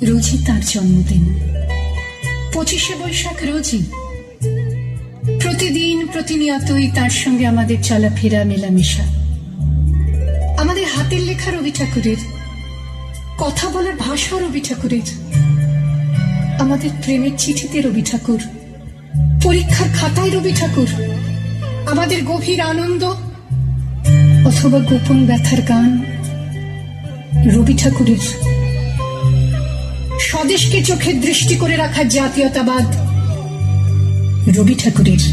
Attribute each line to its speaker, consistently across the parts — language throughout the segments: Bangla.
Speaker 1: রোজই তার জন্মদিন, 25শে বৈশাখ রোজই। প্রতিদিন প্রতিনিয়তই তার সঙ্গে আমাদের চলাফেরা, মেলামেশা। আমাদের হাতের লেখা রবি ঠাকুরের, কথা বলার ভাষা রবি ঠাকুরের, আমাদের প্রেমের চিঠিতে রবি ঠাকুর, পরীক্ষার খাতায় রবি ঠাকুর, আমাদের গভীর আনন্দ অথবা গোপন ব্যথার গান রবি ঠাকুরের। স্বদেশকে চোখের দৃষ্টি করে রাখার জাতীয়তাবাদ রবি ঠাকুরের।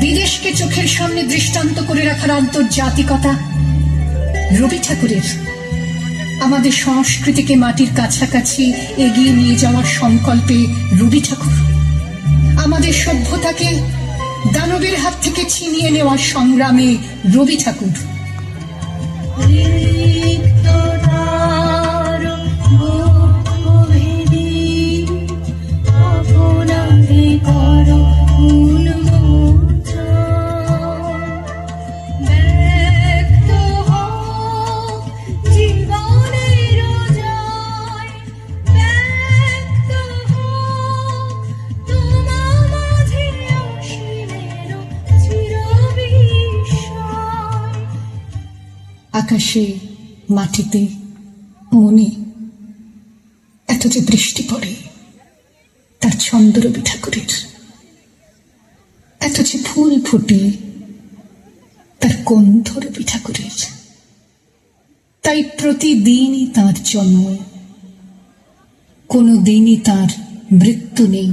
Speaker 1: বিদেশকে চোখের সামনে দৃষ্টান্ত করে রাখার আন্তর্জাতিকতা রবি ঠাকুরের। আমাদের সংস্কৃতিকে মাটির কাছাকাছি এগিয়ে নিয়ে যাওয়ার সংকল্পে রবি ঠাকুর। আমাদের সভ্যতাকে দানবের হাত থেকে ছিনিয়ে নেওয়ার সংগ্রামে রবি ঠাকুর। আকাশে, মাটিতে, মনে এত যে বৃষ্টি পড়ে তার ছন্দ রবি ঠাকুরের। এত যে ফুল ফুটে তার গন্ধ রবি ঠাকুরের। তাই প্রতিদিনই তার জন্ম, কোনো দিনই তার মৃত্যু নেই।